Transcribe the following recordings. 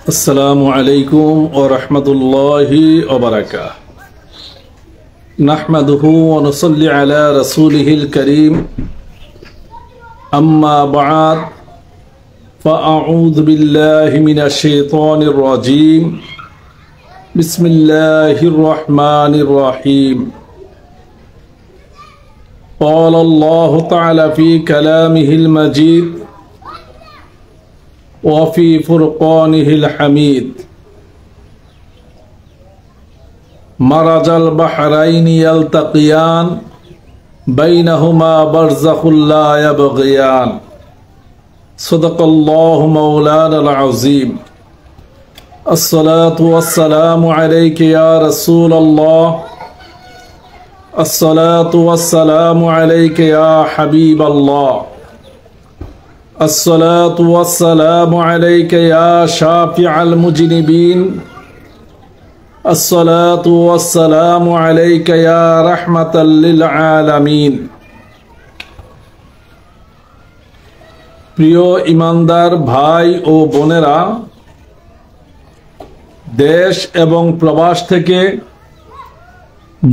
अस्सलामु अलैकुम व रहमतुल्लाहि व बरकातुहू नहमदुहु व नुसल्ली अला रसूलिहिल करीम अम्मा बअद फ़अऊज़ु बिल्लाहि मिनश शैतानिर रजीम बिस्मिल्लाहिर रहमानिर रहीम क़ाल अल्लाहु तआला फ़ी कलामिहिल मजीद वफ़ी फ़ुरक़ानिहिल हमीद मरजल बहरैनि यल्तक़ियान बैनहुमा बरज़ख़ुन ला यबग़ियान सदक़ल्लाहु मौलानल अज़ीम। अस्सलातु वस्सलामु अलैका या रसूलल्लाह, अस्सलातु वस्सलामु अलैका या हबीबल्लाह, अस्सलातु वस्सलामु अलैका या शाफ़िअल मुज़निबीन, अस्सलातु वस्सलामु अलैका या रहमतल लिल आलमीन। प्रिय ईमानदार भाई ओ बोनेरा, देश एवं प्रवास থেকে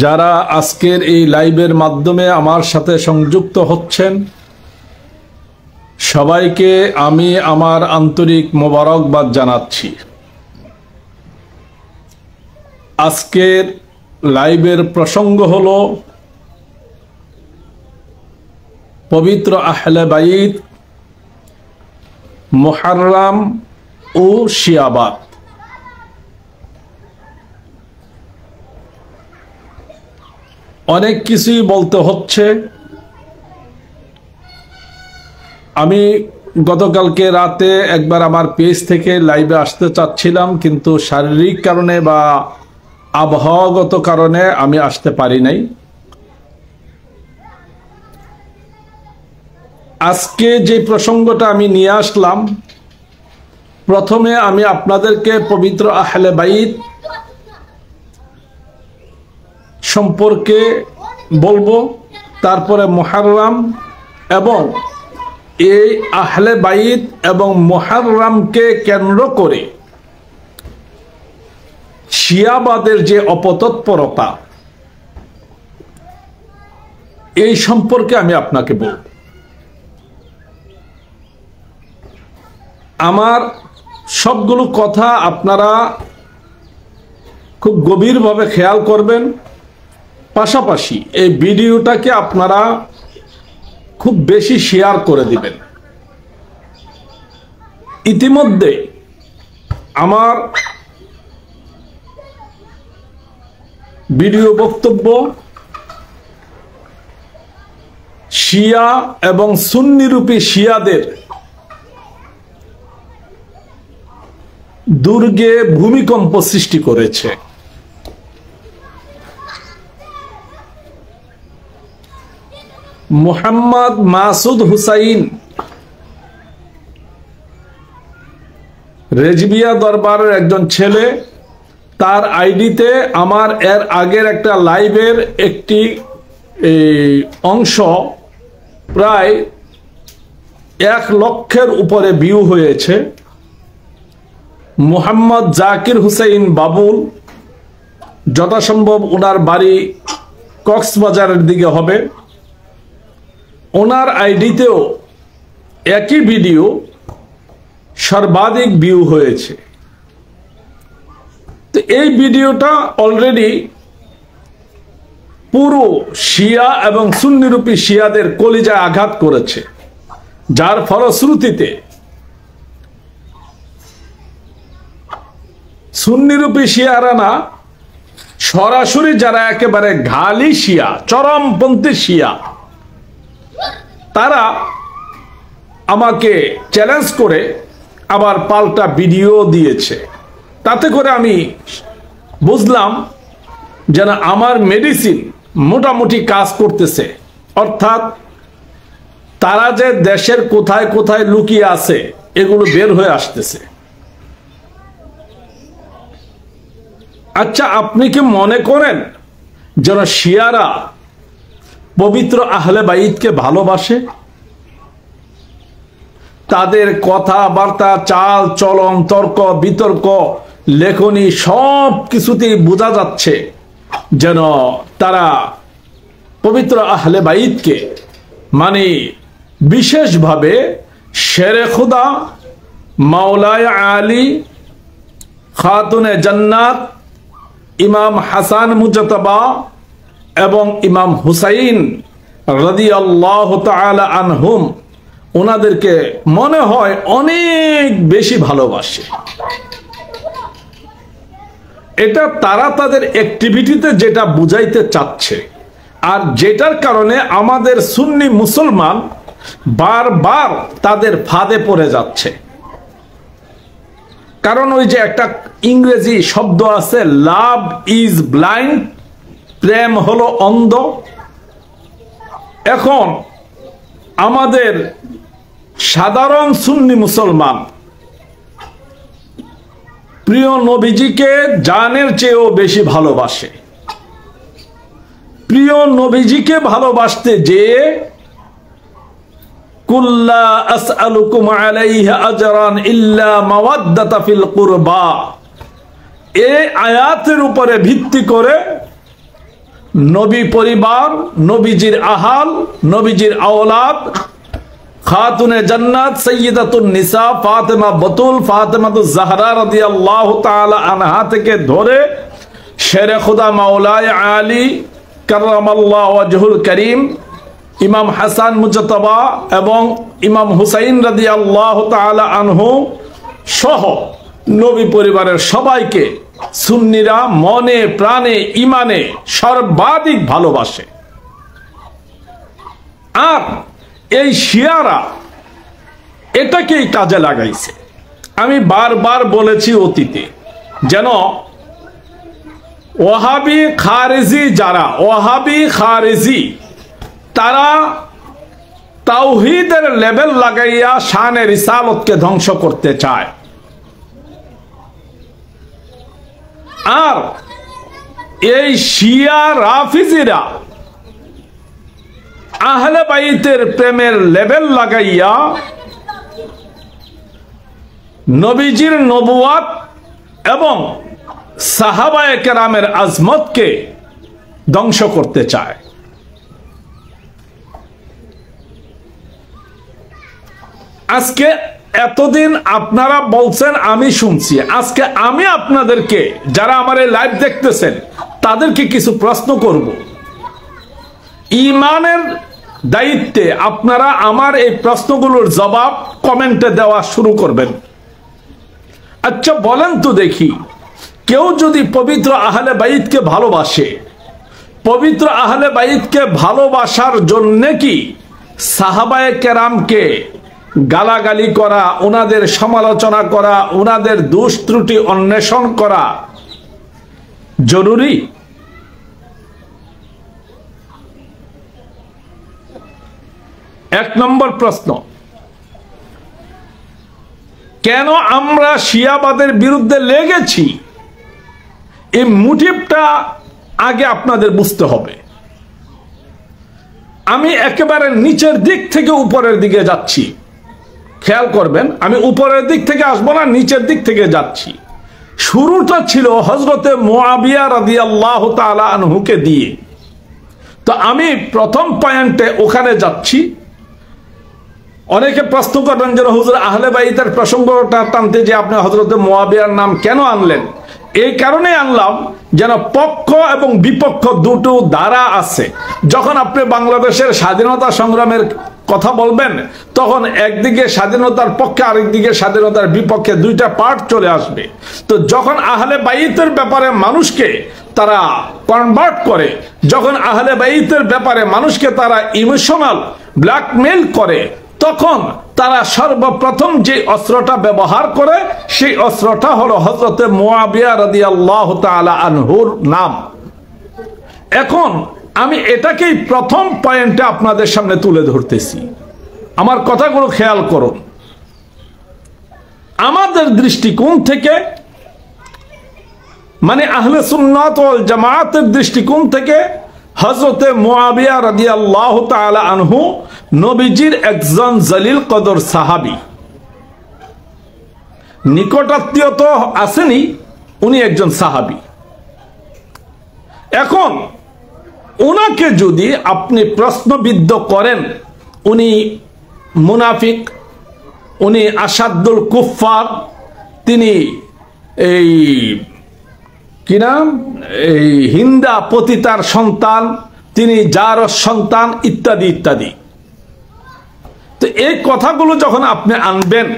যারা আজকের এই লাইভের মাধ্যমে আমার সাথে সংযুক্ত হচ্ছেন সবাইকে আমি আমার আন্তরিক মোবারকবাদ জানাচ্ছি। আজকের লাইভের প্রসঙ্গ হলো পবিত্র আহলে বাইত, মুহররম ও শিয়াবাদ। অনেক কিছুই বলতে হচ্ছে। আমি গতকালকে রাতে একবার আমার পেজ থেকে লাইভে আসতে চাচ্ছিলাম, কিন্তু শারীরিক কারণে বা আবহাওয়াগত কারণে আমি আসতে পারি নাই। আজকে যে প্রসঙ্গটা আমি নিয়ে আসলাম, প্রথমে আমি আপনাদেরকে পবিত্র আহলে বাইত সম্পর্কে বলবো, তারপরে মুহররম এবং এই আহলে বাইত এবং মুহররমকে কেন্দ্র করে শিয়াবাদের যে অপতৎপরতা, এই সম্পর্কে আমি আপনাকে বলব। আমার সবগুলো কথা আপনারা খুব গভীরভাবে খেয়াল করবেন, পাশাপাশি এই ভিডিওটাকে আপনারা খুব বেশি শেয়ার করে দিবেন। ইতিমধ্যে আমার ভিডিও বক্তব্য শিয়া এবং সুন্নিরূপী শিয়াদের দুর্গে ভূমিকম্প সৃষ্টি করেছে। মোহাম্মদ মাসুদ হুসাইন রেজবিয়া দরবারের একজন ছেলে, তার আইডিতে আমার এর আগের একটা লাইভের একটি অংশ প্রায় 1 লক্ষের উপরে ভিউ হয়েছে। মোহাম্মদ জাকির হুসাইন বাবুল, যথাসম্ভব ওনার বাড়ি কক্সবাজারের দিকে হবে, ওনার আইডিতেও একই ভিডিও সর্বাধিক ভিউ হয়েছে। তো এই ভিডিওটা অলরেডি পুরো শিয়া এবং সুন্নিরূপী শিয়াদের কলিজায় আঘাত করেছে, যার ফলশ্রুতিতে সুন্নিরূপী শিয়ারা না, সরাসরি যারা একেবারে ঘালি শিয়া, চরমপন্থী শিয়া, তারা আমাকে চ্যালেঞ্জ করে আবার পাল্টা ভিডিও দিয়েছে। তাতে করে আমি বুঝলাম যেন আমার মেডিসিন মোটামুটি কাজ করতেছে, অর্থাৎ তারা যে দেশের কোথায় কোথায় লুকিয়ে আছে এগুলো বের হয়ে আসতেছে। আচ্ছা, আপনি কি মনে করেন যেন শিয়ারা পবিত্র আহলে বাইতকে ভালোবাসে? তাদের কথাবার্তা, চাল চলন, তর্ক বিতর্ক, লেখনী সব কিছুতেই বোঝা যাচ্ছে যেন তারা পবিত্র আহলে বাইতকে মানে বিশেষভাবে শেরে খুদা, মাওলায় আলী, খাতুনে জান্নাত, ইমাম হাসান মুজতবা এবং ইমাম হুসাইন রাদিয়াল্লাহু তাআলা আনহুম ওনাদেরকে মনে হয় অনেক বেশি ভালোবাসে। এটা তারা তাদের অ্যাক্টিভিটিতে যেটা বুঝাইতে চাচ্ছে, আর যেটার কারণে আমাদের সুন্নি মুসলমান বারবার তাদের ফাঁদে পড়ে যাচ্ছে। কারণ ওই যে একটা ইংরেজি শব্দ আছে, লাভ ইজ ব্লাইন্ড, প্রেম হলো অন্ধ। এখন আমাদের সাধারণ সুন্নি মুসলমান প্রিয় নবীজিকে জানের চেয়েও বেশি ভালোবাসে। প্রিয় নবীজিকে ভালোবাসতে যে কুল্লা আসআলুকুম আলাইহি আজরান ইল্লা মাওয়াদ্দাতা ফিল কুরবা, এই আয়াতের উপরে ভিত্তি করে নবী পরিবার, নবীজির আহাল, নবীজির আওলাদ, খাতুনে জান্নাত সাইয়্যিদাতুন নিসা ফাতেমা বতুল, ফাতেমাতুজ জাহরা রাদিয়াল্লাহু তাআলা আনহা থেকে ধরে শেরে খুদা মাওলায় আলী কাররামাল্লাহু ওয়াজহুল করিম, ইমাম হাসান মুজতবা এবং ইমাম হুসাইন রাদিয়াল্লাহু তাআলা আনহু সহ নবী পরিবারের সবাইকে সুন্নিরা মনে প্রাণে ইমানে সর্বাধিক ভালোবাসে। আর এই শিয়ারা এটাকেই কাজে লাগাইছে। আমি বারবার বলেছি অতীতে, যেন ওয়াহাবি খারেজি যারা ওয়াহাবি খারেজি তারা তাওহীদের লেভেল লাগাইয়া শানে রিসালতকে ধ্বংস করতে চায়। আর এই শিয়া রাফিজিরা আহলে বাইতের প্রেমের লেভেল লাগাইয়া নবীজির নবুয়াত এবং সাহাবায়ে কেরামের আজমতকে ধ্বংস করতে চায়। আজকে এতদিন আপনারা বলছেন, আমি শুনছি, আজকে আমি আপনাদেরকে যারা আমার এই লাইভ দেখতেছেন তাদেরকে কিছু প্রশ্ন করব। ঈমানের দায়িত্বে আপনারা আমার এই প্রশ্নগুলোর জবাব কমেন্টে দেওয়া শুরু করবেন। আচ্ছা বলেন তো দেখি, কেউ যদি পবিত্র আহলে বাইতকে ভালোবাসে, পবিত্র আহলে বাইতকে ভালোবাসার জন্য কি সাহাবায়ে কেরামকে গালাগালি করা, ওনাদের সমালোচনা করা, ওনাদের দোষ ত্রুটি অন্বেষণ করা জরুরি? এক নম্বর প্রশ্ন, কেন আমরা শিয়াবাদের বিরুদ্ধে লেগেছি? এই মোটিভটা আগে আপনাদের বুঝতে হবে। আমি একেবারে নিচের দিক থেকে উপরের দিকে যাচ্ছি, খেয়াল করবেন। আমি উপরের দিক থেকে আসবো না, নিচের দিক থেকে যাচ্ছি। শুরুটা ছিল হযরতে মুআবিয়া রাদিয়াল্লাহু তাআলা আনহুকে দিয়ে। তো আমি প্রথম পয়েন্টে ওখানে যাচ্ছি। অনেকে প্রশ্ন করবেন যে হুজুর আহলে বাইতের প্রসঙ্গটা টানতে যে আপনি হযরতে মুআবিয়ার নাম কেন আনলেন? এই কারণে আনলাম যেন পক্ষ এবং বিপক্ষ দুটো ধারা আছে। যখন আপনি বাংলাদেশের স্বাধীনতা সংগ্রামের কথা বলবেন তখন একদিকে স্বাধীনতার পক্ষে আরেকদিকে স্বাধীনতার বিপক্ষে দুইটা পার্ট চলে আসবে। তো যখন আহলে বাইতের ব্যাপারে মানুষকে তারা কনভার্ট করে, যখন আহলে বাইতের ব্যাপারে মানুষকে তারা ইমোশনাল ব্ল্যাকমেইল করে, তখন তারা সর্বপ্রথম যে অস্ত্রটা ব্যবহার করে সেই অস্ত্রটা হলো হযরতে মুআবিয়া রাদিয়াল্লাহু তাআলা আনহুর নাম। এখন আমি এটাকেই প্রথম পয়েন্টে আপনাদের সামনে তুলে ধরতেছি। আমার কথাগুলো খেয়াল করুন। আমাদের দৃষ্টিকোণ থেকে, মানে আহলে সুন্নাত ওয়াল জামাতের দৃষ্টিকোণ থেকে, হযরতে মুআবিয়া রাদিয়াল্লাহু তাআলা আনহু নবীজির একজন জলিল কদর সাহাবী। নিকটাত্মীয় তো আসেনি, উনি একজন সাহাবী। এখন ওনাকে যদি আপনি প্রশ্নবিদ্ধ করেন, উনি মুনাফিক, উনি আসাদুল কুফফার, তিনি এই কি নাম, এই হিন্দা পতিতার সন্তান, তিনি জারস সন্তান, ইত্যাদি ইত্যাদি। তো এই কথাগুলো যখন আপনি আনবেন,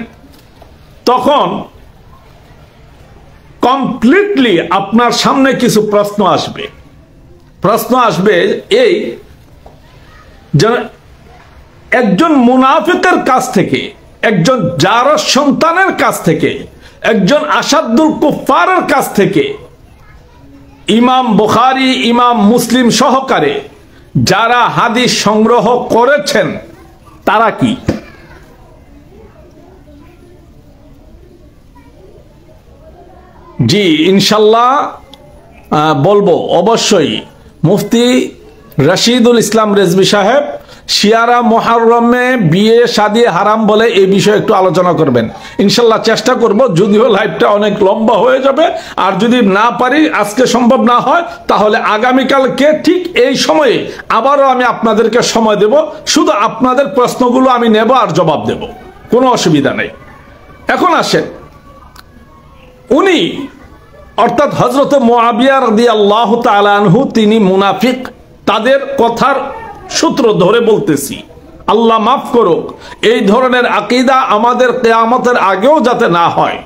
তখন কমপ্লিটলি আপনার সামনে কিছু প্রশ্ন আসবে। প্রশ্ন আসবে এই যে একজন মুনাফিকের কাছ থেকে, একজন জারস সন্তানের কাছ থেকে, একজন আসাদুল কুফফারের কাছ থেকে ইমাম বুখারী, ইমাম মুসলিম সহকারে যারা হাদিস সংগ্রহ করেছেন তারা কি? জি ইনশাল্লাহ বলবো অবশ্যই। মুফতি রশিদুল ইসলাম রেজভী সাহেব শিয়ারা মুহররমে বিয়ে শাদী হারাম বলে এই বিষয়ে একটু আলোচনা করবেন ইনশাল্লাহ, চেষ্টা করব, যদিও লাইভটা অনেক লম্বা হয়ে যাবে। আর যদি না পারি, আজকে সম্ভব না হয়, তাহলে আগামীকালকে ঠিক এই সময়ে আবারও আমি আপনাদেরকে সময় দেব। শুধু আপনাদের প্রশ্নগুলো আমি নেব আর জবাব দেব, কোনো অসুবিধা নেই। এখন আসেন, উনি অর্থাৎ হযরত মুআবিয়া রাদিয়াল্লাহু তাআলা আনহু তিনি মুনাফিক, তাদের কথার সূত্র ধরে বলতেছি, আল্লাহ মাফ করুক, এই ধরনের আকীদা আমাদের কিয়ামতের আগেও যাতে না হয়।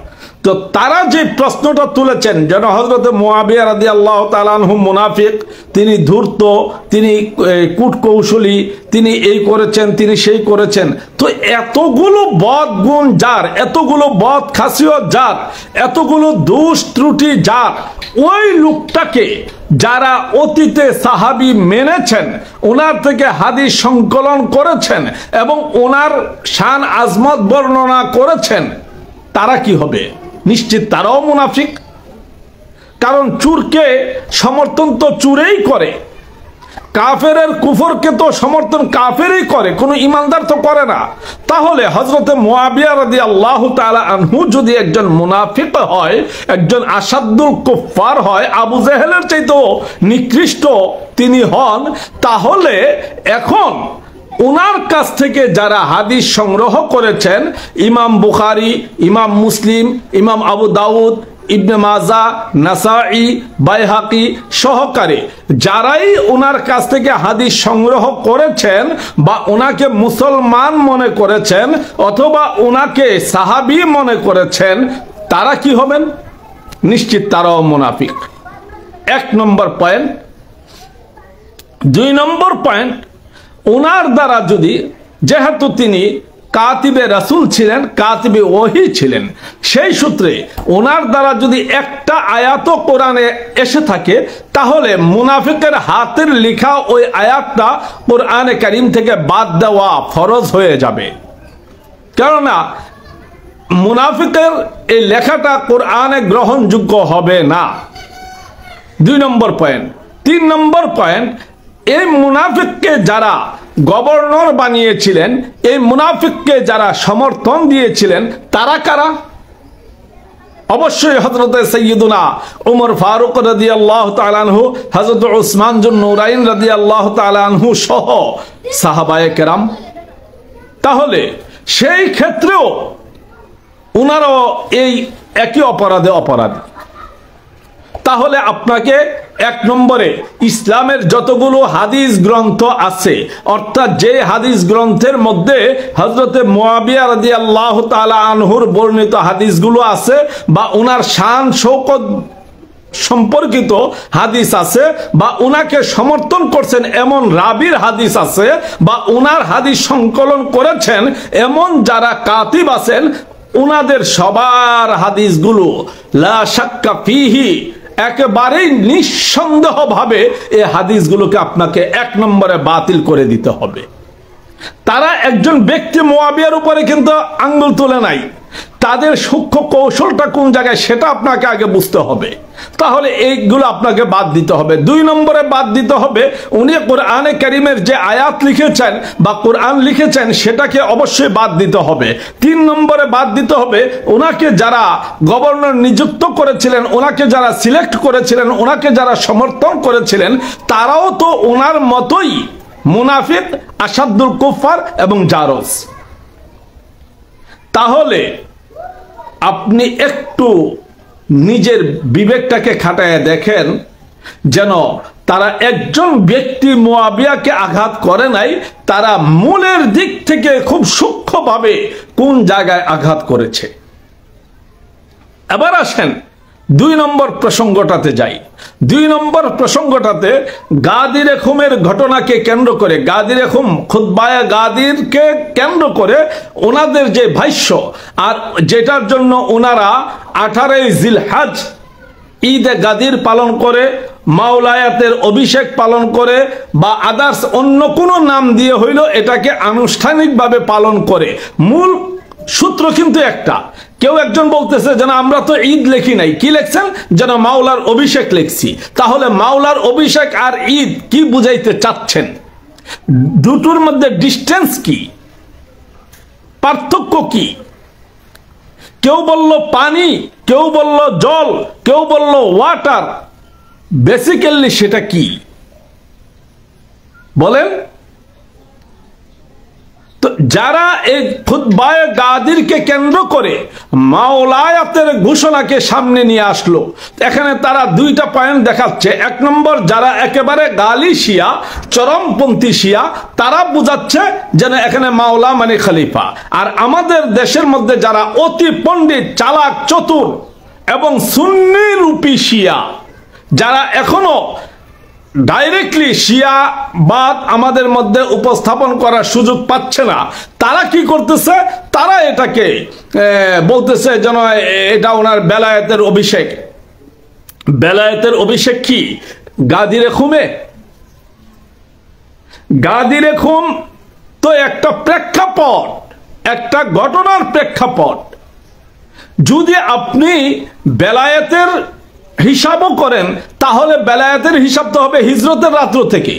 তো তারা যে প্রশ্নটা তুলেছেন যেন হযরত মুআবিয়া রাদিয়াল্লাহু তাআলা আনহু মুনাফিক, তিনি ধূর্ত, তিনি কূটকৌশলী, তিনি এই করেছেন, তিনি সেই করেছেন। তো এতগুলো বদ গুণ যার, এতগুলো বদ খাসিয়ত যার, এতগুলো দোষ ত্রুটি যার, ওই লোকটাকে যারা অতীতে সাহাবী মেনেছেন, ওনার থেকে হাদিস সংকলন করেছেন এবং ওনার শান আজমত বর্ণনা করেছেন, তারা কি হবে? নিশ্চিত তারাও মুনাফিক। কারণ চুরকে সমর্থন তো চুরেই করে, কাফেরের কুফরকে তো সমর্থন কাফেরই করে, কোনো ইমানদার তো করে না। তাহলে হযরত মুআবিয়া রাদিয়াল্লাহু তাআলা আনহু যদি একজন মুনাফিক হয়, একজন আসাদুল কুফফার হয়, আবু জেহেলের চাইতেও নিকৃষ্ট তিনি হন, তাহলে এখন ওনার কাছ থেকে যারা হাদিস সংগ্রহ করেছেন, ইমাম বুখারী, ইমাম মুসলিম, ইমাম আবু দাউদ, ইবনে মাজা, নাসাঈ, বাইহাকি সহকারে যারাই ওনার কাছ থেকে হাদিস সংগ্রহ করেছেন বা ওনাকে মুসলমান মনে করেছেন অথবা ওনাকে সাহাবী মনে করেছেন, তারা কি হবেন? নিশ্চিত তারাও মুনাফিক। 1 নম্বর পয়েন্ট। 2 নম্বর পয়েন্ট, ওনার দ্বারা যদি, যেহেতু তিনি কাতিবে রাসূল ছিলেন, কাতিবে ওহী ছিলেন, সেই সূত্রে ওনার দ্বারা যদি একটা আয়াতও কোরআনে এসে থাকে, তাহলে মুনাফিকের হাতের লেখা ওই আয়াতটা কোরআনে কারীম থেকে বাদ দেওয়া ফরজ হয়ে যাবে। কেননা মুনাফিকের এই লেখাটা কোরআনে গ্রহণযোগ্য হবে না। 2 নম্বর পয়েন্ট। 3 নম্বর পয়েন্ট, এই মুনাফিককে যারা গভর্নর বানিয়েছিলেন, এই মুনাফিককে যারা সমর্থন দিয়েছিলেন, তারা কারা? অবশ্যই হযরত সাইয়্যিদুনা উমর ফারুক রাদিয়াল্লাহু তাআলা আনহু, হযরত উসমান যুন নূরাইন রাদিয়াল্লাহু তাআলা আনহু সহ সাহাবায়ে কেরাম। তাহলে সেই ক্ষেত্রেও ওনারাও এই একই অপরাধে অপরাধী। তাহলে আপনাকে 1 নম্বরে ইসলামের যতগুলো হাদিস গ্রন্থ আছে, অর্থাৎ যে হাদিস গ্রন্থের মধ্যে হযরতে মুআবিয়া রাদিয়াল্লাহু তাআলা আনহুর বর্ণিত হাদিসগুলো আছে বা ওনার শান শৌকত সম্পর্কিত হাদিস আছে বা ওনাকে সমর্থন করছেন এমন রাবির হাদিস আছে বা ওনার হাদিস সংকলন করেছেন এমন যারা কাতিব আছেন, ওনাদের সবার হাদিসগুলো লা শাক্কা ফিহি, একেবারেই নিঃসন্দেহভাবে এই হাদিসগুলোকে আপনাকে 1 নম্বরে বাতিল করে দিতে হবে। তারা একজন ব্যক্তি মুআবিয়ার উপরে কিন্তু আঙ্গুল তুলে নাই, তাদের সূক্ষ্ম কৌশলটা কোন জায়গায় সেটা আপনাকে আগে বুঝতে হবে। তাহলে এইগুলো আপনাকে বাদ দিতে হবে। 2 নম্বরে বাদ দিতে হবে, উনি কোরআনে কারিমের যে আয়াত লিখেছেন বা কোরআন লিখেছেন সেটাকে অবশ্যই বাদ দিতে হবে। 3 নম্বরে বাদ দিতে হবে, ওনাকে যারা গভর্নর নিযুক্ত করেছিলেন, ওনাকে যারা সিলেক্ট করেছিলেন, ওনাকে যারা সমর্থন করেছিলেন, তারাও তো ওনার মতোই মুনাফিক, আসাদুল কুফার এবং জারজ। তাহলে আপনি একটু নিজের বিবেকটাকে খাটায় দেখেন যেন তারা একজন ব্যক্তি মুয়াবিয়াকে আঘাত করে নাই, তারা মূলের দিক থেকে খুব সূক্ষ্মভাবে কোন জায়গায় আঘাত করেছে। এবার আসেন 2 নম্বর প্রসঙ্গটাতে যাই। 2 নম্বর প্রসঙ্গটাতে গাদির খুমের ঘটনাকে কেন্দ্র করে, গাদির খুম খুতবায়ে গাদিরকে কেন্দ্র করে ওনাদের যে ভাষ্য, আর যেটার জন্য ওনারা 18 জিলহজ ঈদে গাদির পালন করে, মাওলায়াতের অভিষেক পালন করে, বা আদার্স অন্য কোনো নাম দিয়ে হইল এটাকে আনুষ্ঠানিকভাবে পালন করে, মূল সূত্র কিন্তু একটা। কেউ একজন বলতেছে যেন আমরা তো ঈদ লিখি নাই, কি লিখছেন? যেন মাওলার অভিষেক লিখছি। তাহলে মাওলার অভিষেক আর ঈদ কি বুঝাইতে চাচ্ছেন? দুটোর মধ্যে ডিস্টেন্স কি, পার্থক্য কি? কেউ বলল পানি, কেউ বলল জল, কেউ বলল ওয়াটার। বেসিক্যালি সেটা কি বলেন তো? যারা এই খুতবায়ে গাদিরকে কেন্দ্র করে মাওলায়াতের ঘোষণাকে সামনে নিয়ে আসলো, এখানে তারা 2টা পয়েন্ট দেখাচ্ছে। 1 নম্বর, যারা একেবারে গালি শিয়া, চরমপন্থী শিয়া, তারা বুঝাচ্ছে যেন এখানে মাওলা মানে খলিফা। আর আমাদের দেশের মধ্যে যারা অতি পণ্ডিত, চালাক, চতুর এবং সুন্নি রূপী শিয়া, যারা এখনো ডাইরেক্টলি শিয়াবাদ আমাদের মধ্যে উপস্থাপন করার সুযোগ পাচ্ছে না, তারা কি করতেছে? তারা এটাকে বলতেছে যেন এটা ওনার বেলায়েতের অভিষেক। বেলায়েতের অভিষেক কি গাদিরে খুমে? গাদিরে খুম তো একটা প্রেক্ষাপট, একটা ঘটনার প্রেক্ষাপট। যদি আপনি বেলায়েতের হিসাবও করেন, তাহলে বেলায়েতের হিসাব তো হবে হিজরতের রাত্র থেকে।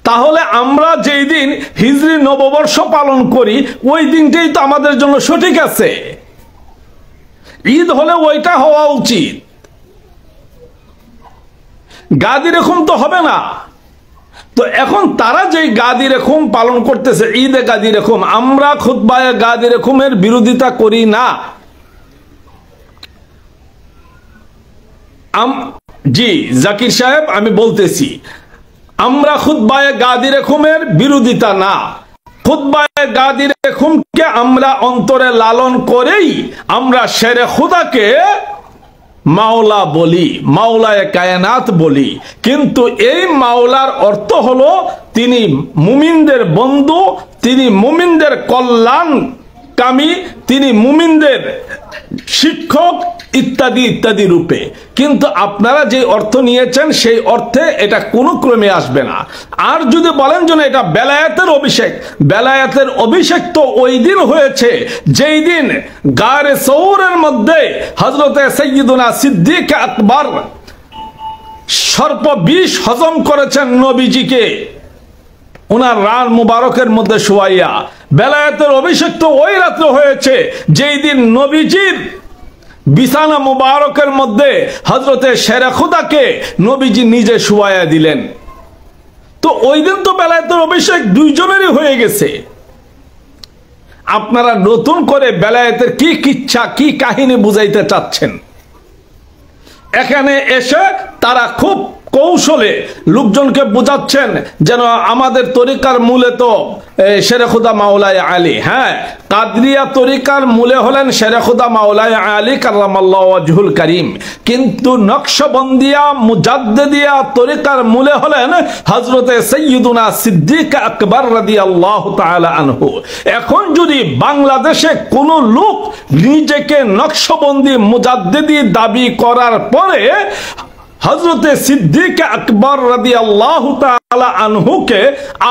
তাহলে আমরা যেই দিন হিজরি নববর্ষ পালন করি, ওই দিনটাই তো আমাদের জন্য সঠিক আছে। ঈদ হলে ওইটা হওয়া উচিত, গাদির খুম তো হবে না। তো এখন তারা যেই গাদির খুম পালন করতেছে, ঈদে গাদির খুম, আমরা খুতবায়ে গাদির খুমের বিরোধিতা করি না। জি জাকির সাহেব, আমি বলতেছি আমরা খুতবায়ে গাদির খুমের বিরোধিতা না। খুতবায়ে গাদির খুমকে আমরা অন্তরে লালন করেই আমরা শেরে খুদাকে মাওলা বলি, মাওলায়ে কায়নাত বলি। কিন্তু এই মাওলার অর্থ হলো তিনি মুমিনদের বন্ধু, তিনি মুমিনদের কল্যাণকামী, তিনি মুমিনদের শিক্ষক ইত্যাদি ইত্যাদি রূপে। কিন্তু আপনারা যে অর্থ নিয়েছেন সেই অর্থে এটা কোনো ক্রমে আসবে না। আর যদি বলেন যে এটা বেলায়েতের অভিষেক, বেলায়েতের অভিষেক তো ওই দিন হয়েছে যেই দিন গারে সৌরের মধ্যে হযরতে সাইয়্যিদুনা সিদ্দিক আকবর সর্প বিষ হজম করেছেন নবীজিকে ওনার রান মুবারকের মধ্যে শোয়াইয়া। বেলায়েতের অভিষেক তো ওই রাত্রে হয়েছে যেই দিন নবীজির বিছানা মুবারকের মধ্যে হযরতে শেরে খুদাকে নবীজি নিজে শুয়াইয়া দিলেন। তো ওই দিন তো বেলায়েতের অভিষেক দুইজনেরই হয়ে গেছে। আপনারা নতুন করে বেলায়েতের কি কিচ্ছা, কি কাহিনী বুঝাইতে চাচ্ছেন? এখানে এসে তারা খুব কৌশলে লোকজনকে বোঝাচ্ছেন যেন আমাদের তরিকার মূলে তো শেরে খুদা মাওলায়ে আলী। হ্যাঁ, কাদরিয়া তরিকার মূলে হলেন শেরে খুদা মাওলায়ে আলী কাররামাল্লাহু ওয়াজহুল কারীম, কিন্তু নকশবন্দিয়া মুজাদ্দিদিয়া তরিকার মূলে হলেন হযরতে সাইয়্যিদুনা সিদ্দিক আকবর রাদিয়াল্লাহু তাআলা আনহু। এখন যদি বাংলাদেশে কোনো লোক নিজেকে নকশবন্দি মুজাদ্দিদি দাবি করার পরে হযরতে সিদ্দিক আকবর রাদিয়াল্লাহু তাআলা আনহুকে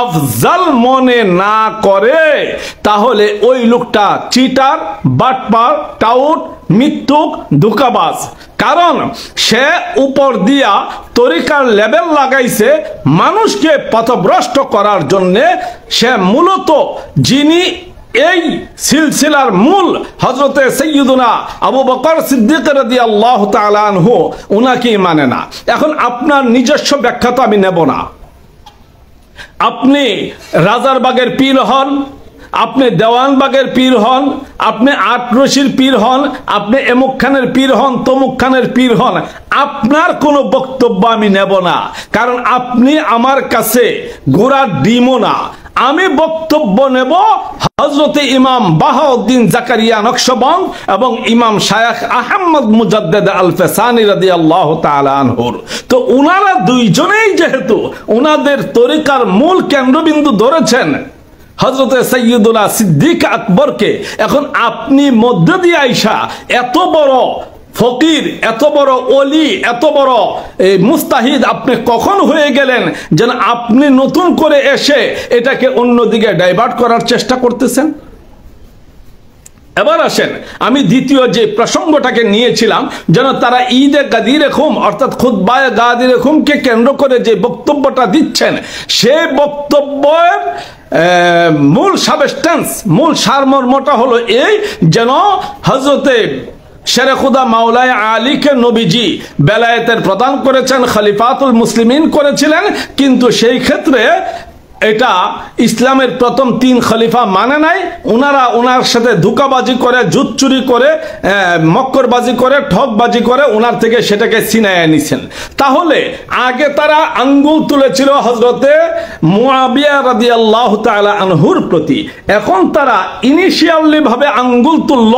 আফজাল মনে না করে, তাহলে ওই লোকটা চিটার, বাটপার, টাউট, মিথ্যুক, ধোঁকাবাজ। কারণ সে উপর দিয়া তরিকার লেবেল লাগাইছে মানুষকে পথভ্রষ্ট করার জন্যে। সে মূলত যিনি এই সিলসিলার মূল হযরতে সাইয়্যিদুনা আবু বকর সিদ্দিক রাদিয়াল্লাহু তাআলা আনহু, উনাকে মানে না। এখন আপনার নিজস্ব ব্যাখ্যা তো আমি নেব না। আপনি রাজারবাগের পীর হন, আপনি দেওয়ানবাগের পীর হন, আপনি আটরশির পীর হন, আপনি এমুক খানের পীর হন, তমুক খানের পীর হন, আপনার কোনো বক্তব্য আমি নেব না। কারণ আপনি আমার কাছে গোড়ার ডিমও না। আমি বক্তব্য নেব হযরতে ইমাম বাহাউদ্দিন জাকারিয়া নকশবন্দ এবং ইমাম শায়খ আহমদ মুজাদ্দেদ আল ফেসানি রাদিয়াল্লাহু তাআলা আনহুর। তো উনারা দুইজনেই যেহেতু উনাদের তরিকার মূল কেন্দ্রবিন্দু ধরেছেন হযরতে সাইয়্যিদুনা সিদ্দিক আকবরকে, এখন আপনি মধ্য দিয়ে আইসা এত বড় ফকির, এত বড় ওলি, এত বড় মুস্তাহিদ আপনি কখন হয়ে গেলেন যেন আপনি নতুন করে এসে এটাকে অন্যদিকে ডাইভার্ট করার চেষ্টা করতেছেন? এবার আসেন, আমি দ্বিতীয় যে প্রসঙ্গটাকে নিয়েছিলাম, যেন তারা ঈদে গাদির খুম অর্থাৎ খুতবায়ে গাদির খুমকে কেন্দ্র করে যে বক্তব্যটা দিচ্ছেন, সেই বক্তব্যের মূল সাবস্টেন্স, মূল সারমর্মটা হলো এই, যেন হযরতে শেরে খুদা মাওলানা আলীকে নবীজি বেলায়েতের প্রদান করেছেন, খলিফাতুল মুসলিমিন করেছিলেন, কিন্তু সেই ক্ষেত্রে এটা ইসলামের প্রথম 3 খলিফা মানে নাই। ওনারা ওনার সাথে ধোঁকাবাজি করে, জুত চুরি করে, মক্করবাজি করে, ঠকবাজি করে ওনার থেকে সেটাকে ছিনায় নিছেন। তাহলে আগে তারা আঙ্গুল তুলেছিল হযরতে মুআবিয়া রাদিয়াল্লাহু তাআলা আনহুর প্রতি, এখন তারা ইনিশিয়ালি ভাবে আঙ্গুল তুলল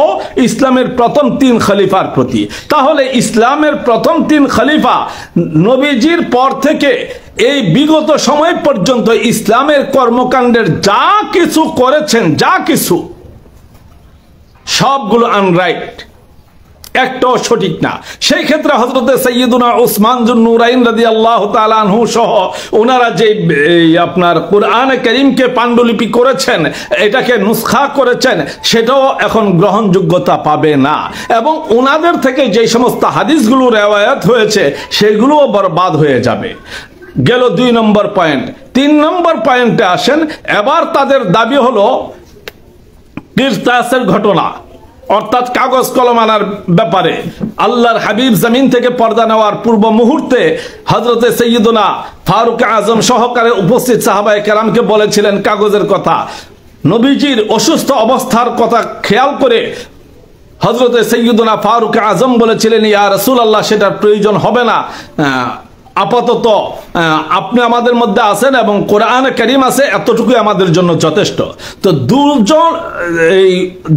ইসলামের প্রথম 3 খলিফার প্রতি। তাহলে ইসলামের প্রথম 3 খলিফা নবীজির পর থেকে এই বিগত সময় পর্যন্ত ইসলামের কর্মকাণ্ডের যা কিছু করেছেন, যা কিছু, সবগুলো আনরাইট, একটাও সঠিক না। সেই ক্ষেত্রে হযরতে সাইয়্যিদুনা উসমান যুন নুরাইন রাদিয়াল্লাহু তাআলা আনহু সহ ওনারা যে আপনার কুরআনে কারীমকে পাণ্ডুলিপি করেছেন, এটাকে নুসখা করেছেন, সেটাও এখন গ্রহণযোগ্যতা পাবে না। এবং ওনাদের থেকে যে সমস্ত হাদিসগুলো রিওয়ায়াত হয়েছে সেগুলোও বরবাদ হয়ে যাবে। গেল 2 নম্বর পয়েন্ট। 3 নম্বর পয়েন্টে আসেন। এবার তাদের দাবি হলো কিরতাসের ঘটনা, অর্থাৎ কাগজ কলম আনার ব্যাপারে। আল্লাহর হাবিব জমিন থেকে পর্দা নেওয়ার পূর্ব মুহূর্তে হযরতে সাইয়্যিদুনা ফারুক আজম সহকারে উপস্থিত সাহাবায়ে কেরামকে বলেছিলেন কাগজের কথা। নবীজির অসুস্থ অবস্থার কথা খেয়াল করে হযরতে সাইয়্যিদুনা ফারুক আজম বলেছিলেন, ইয়া রাসূলুল্লাহ, সেটার প্রয়োজন হবে না, আপাতত আপনি আমাদের মধ্যে আছেন এবং কোরআনে কারীম আছে, এতটুকুই আমাদের জন্য যথেষ্ট। তো এই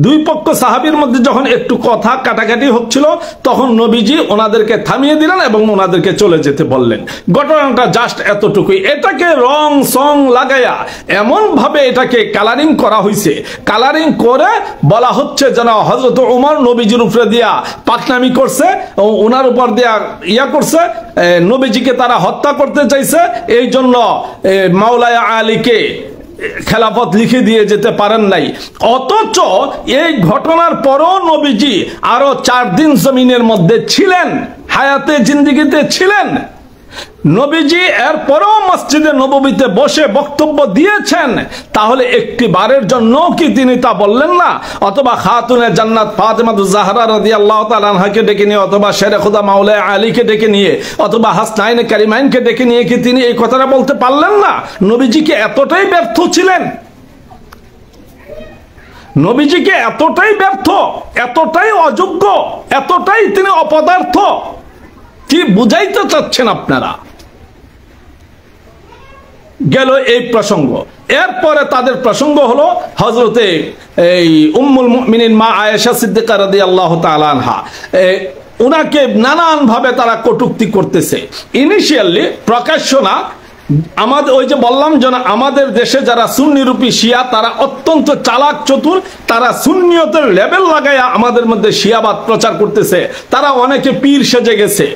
দুই পক্ষ সাহাবীর মধ্যে যখন একটু কথা কাটাকাটি হচ্ছিল, তখন নবীজি ওনাদেরকে থামিয়ে দিলেন এবং ওনাদেরকে চলে যেতে বললেন। ঘটনাটা জাস্ট এতটুকুই। এটাকে রং সং লাগাইয়া এমন ভাবে এটাকে কালারিং করা হয়েছে, কালারিং করে বলা হচ্ছে যেন হযরত ওমর নবীজির উপরে দিয়া পাকনামি করছে, ওনার উপর দিয়া ইয়া করছে, নবীজিকে তারা হত্যা করতে চাইছে, এই জন্য মাওলানা আলীকে খেলাফত লিখে দিয়ে যেতে পারেন নাই। অথচ এই ঘটনার পরও নবীজি আরো 4 দিন জমিনের মধ্যে ছিলেন, হায়াতে জিন্দেগিতে ছিলেন। নবীজি এরপরেও মসজিদে নববীতে বসে বক্তব্য দিয়েছেন। তাহলে একটি বারের জন্য কি তিনি তা বললেন না? অথবা খাতুনে জান্নাত ফাতেমাতুজ জাহরা রাদিয়াল্লাহু তাআলা আনহাকে ডেকে নিয়ে, অথবা শেরে খুদা মাওলানা আলীকে ডেকে নিয়ে, অথবা হাসনাইন কারিমাইনকে ডেকে নিয়ে কি তিনি এই কথাটা বলতে পারলেন না? নবীজি কি এতটাই ব্যর্থ ছিলেন? নবীজিকে এতটাই ব্যর্থ, এতটাই অযোগ্য, এতটাই তিনি অপদার্থ, কি বুঝাইতে চাচ্ছেন আপনারা? গেল এই প্রসঙ্গ। এরপরে তাদের প্রসঙ্গ হলো হযরতে এই উম্মুল মুমিনিন মা আয়েশা সিদ্দিকা রাদিয়াল্লাহু তাআলা আনহা। উনাকে নানান ভাবে তারা কটূক্তি করতেছে। ইনিশিয়ালি প্রকাশ্য না, আমাদের ওই যে বললাম যে আমাদের দেশে যারা সুন্নিরূপী শিয়া তারা অত্যন্ত চালাক চতুর, তারা সুন্নিয়তের লেভেল লাগাইয়া আমাদের মধ্যে শিয়াবাদ প্রচার করতেছে। তারা অনেকে পীর সেজে গেছে,